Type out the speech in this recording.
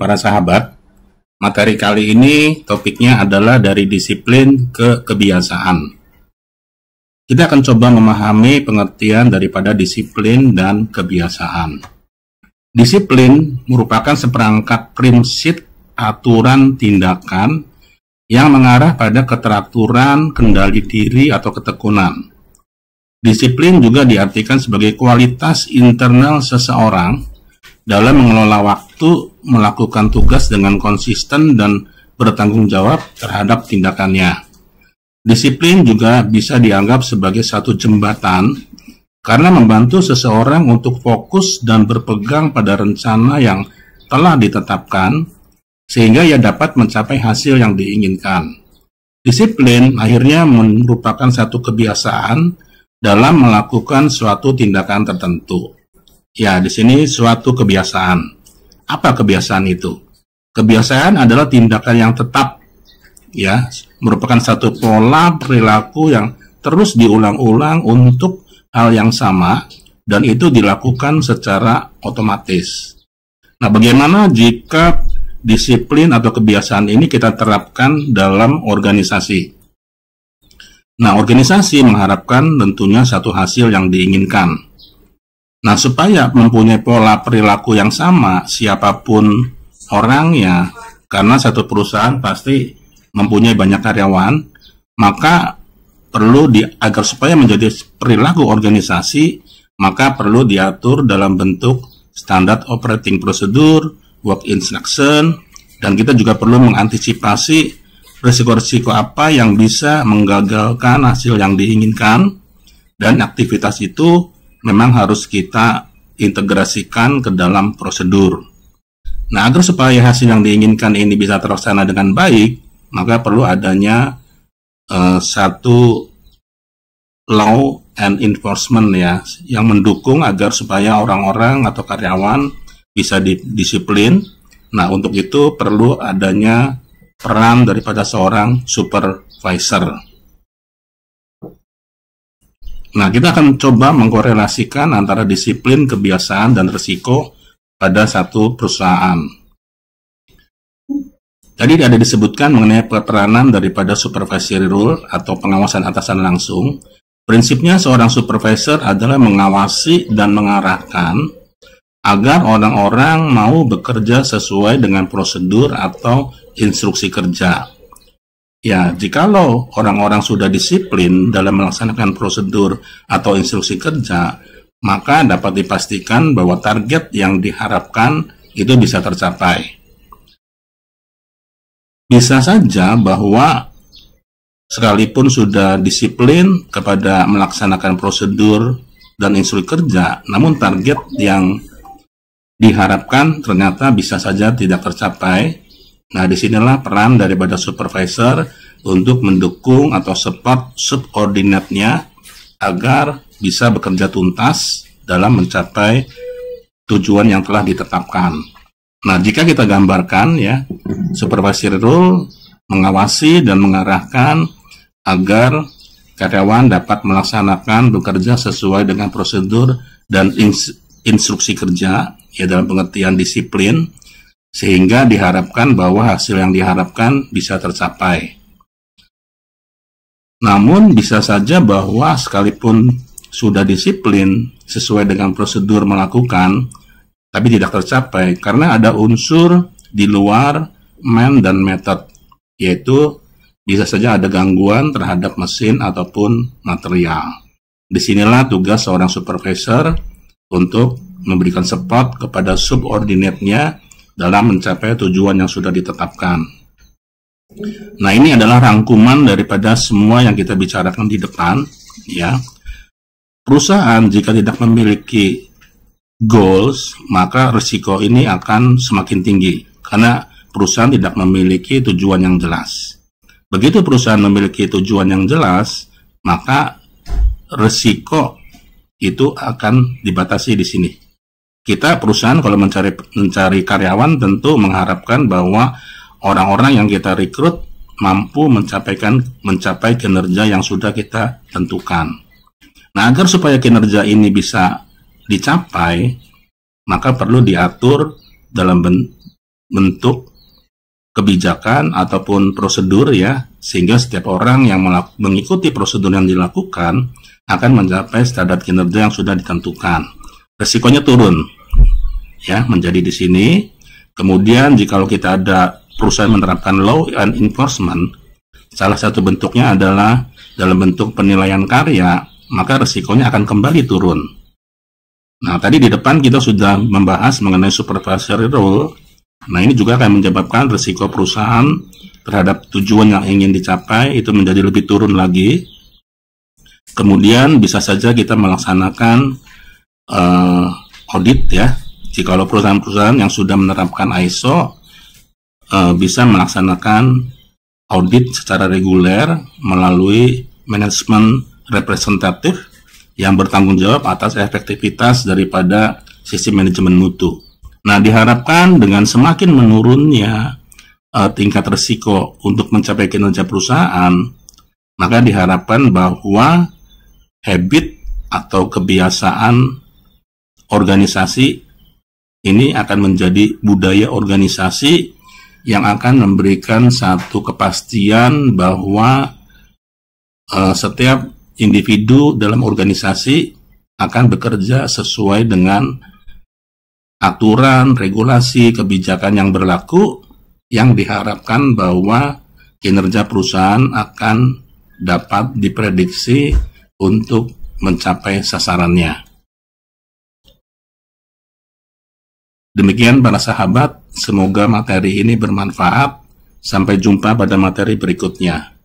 para sahabat. Materi kali ini topiknya adalah dari disiplin ke kebiasaan. Kita akan coba memahami pengertian daripada disiplin dan kebiasaan. Disiplin merupakan seperangkat prinsip aturan tindakan yang mengarah pada keteraturan, kendali diri, atau ketekunan. Disiplin juga diartikan sebagai kualitas internal seseorang dalam mengelola waktu, melakukan tugas dengan konsisten dan bertanggung jawab terhadap tindakannya. Disiplin juga bisa dianggap sebagai satu jembatan karena membantu seseorang untuk fokus dan berpegang pada rencana yang telah ditetapkan sehingga ia dapat mencapai hasil yang diinginkan. Disiplin akhirnya merupakan satu kebiasaan dalam melakukan suatu tindakan tertentu. Ya, di sini suatu kebiasaan. Apa kebiasaan itu? Kebiasaan adalah tindakan yang tetap, ya, merupakan satu pola perilaku yang terus diulang-ulang untuk hal yang sama, dan itu dilakukan secara otomatis. Nah, bagaimana jika disiplin atau kebiasaan ini kita terapkan dalam organisasi? Nah, organisasi mengharapkan tentunya satu hasil yang diinginkan. Nah, supaya mempunyai pola perilaku yang sama siapapun orangnya, karena satu perusahaan pasti mempunyai banyak karyawan, maka perlu agar supaya menjadi perilaku organisasi, maka perlu diatur dalam bentuk standar operating procedure, work instruction, dan kita juga perlu mengantisipasi risiko-risiko apa yang bisa menggagalkan hasil yang diinginkan, dan aktivitas itu memang harus kita integrasikan ke dalam prosedur. Nah, agar supaya hasil yang diinginkan ini bisa terlaksana dengan baik, maka perlu adanya satu law and enforcement, ya, yang mendukung agar supaya orang-orang atau karyawan bisa disiplin. Nah, untuk itu perlu adanya peran daripada seorang supervisor. Nah, kita akan coba mengkorelasikan antara disiplin, kebiasaan, dan risiko pada satu perusahaan. Tadi ada disebutkan mengenai peranan daripada supervisory role atau pengawasan atasan langsung. Prinsipnya seorang supervisor adalah mengawasi dan mengarahkan agar orang-orang mau bekerja sesuai dengan prosedur atau instruksi kerja. Ya, jikalau orang-orang sudah disiplin dalam melaksanakan prosedur atau instruksi kerja, maka dapat dipastikan bahwa target yang diharapkan itu bisa tercapai. Bisa saja bahwa sekalipun sudah disiplin kepada melaksanakan prosedur dan instruksi kerja, namun target yang diharapkan ternyata bisa saja tidak tercapai. Nah, disinilah peran daripada supervisor untuk mendukung atau support subordinatnya agar bisa bekerja tuntas dalam mencapai tujuan yang telah ditetapkan. Nah, jika kita gambarkan, ya, supervisory role mengawasi dan mengarahkan agar karyawan dapat melaksanakan bekerja sesuai dengan prosedur dan instruksi kerja, ya, dalam pengertian disiplin, sehingga diharapkan bahwa hasil yang diharapkan bisa tercapai. Namun bisa saja bahwa sekalipun sudah disiplin sesuai dengan prosedur melakukan, tapi tidak tercapai karena ada unsur di luar man dan method, yaitu bisa saja ada gangguan terhadap mesin ataupun material. Disinilah tugas seorang supervisor untuk memberikan support kepada subordinate-nya dalam mencapai tujuan yang sudah ditetapkan. Nah, ini adalah rangkuman daripada semua yang kita bicarakan di depan, ya. Perusahaan jika tidak memiliki goals, maka risiko ini akan semakin tinggi karena perusahaan tidak memiliki tujuan yang jelas. Begitu perusahaan memiliki tujuan yang jelas, maka risiko itu akan dibatasi di sini. Kita perusahaan kalau mencari karyawan tentu mengharapkan bahwa orang-orang yang kita rekrut mampu mencapai kinerja yang sudah kita tentukan. Nah, agar supaya kinerja ini bisa dicapai, maka perlu diatur bentuk kebijakan ataupun prosedur ya, sehingga setiap orang yang mengikuti prosedur yang dilakukan akan mencapai standar kinerja yang sudah ditentukan. Resikonya turun ya, menjadi di sini. Kemudian jika kita ada perusahaan menerapkan law and enforcement, salah satu bentuknya adalah dalam bentuk penilaian karya, maka resikonya akan kembali turun. Nah, tadi di depan kita sudah membahas mengenai supervisory role. Nah, ini juga akan menyebabkan risiko perusahaan terhadap tujuan yang ingin dicapai itu menjadi lebih turun lagi. Kemudian bisa saja kita melaksanakan audit ya. Jikalau perusahaan-perusahaan yang sudah menerapkan ISO bisa melaksanakan audit secara reguler melalui manajemen representatif yang bertanggung jawab atas efektivitas daripada sistem manajemen mutu. Nah, diharapkan dengan semakin menurunnya tingkat risiko untuk mencapai kinerja perusahaan, maka diharapkan bahwa habit atau kebiasaan organisasi ini akan menjadi budaya organisasi yang akan memberikan satu kepastian bahwa setiap individu dalam organisasi akan bekerja sesuai dengan aturan, regulasi, kebijakan yang berlaku, yang diharapkan bahwa kinerja perusahaan akan dapat diprediksi untuk mencapai sasarannya. Demikian para sahabat, semoga materi ini bermanfaat. Sampai jumpa pada materi berikutnya.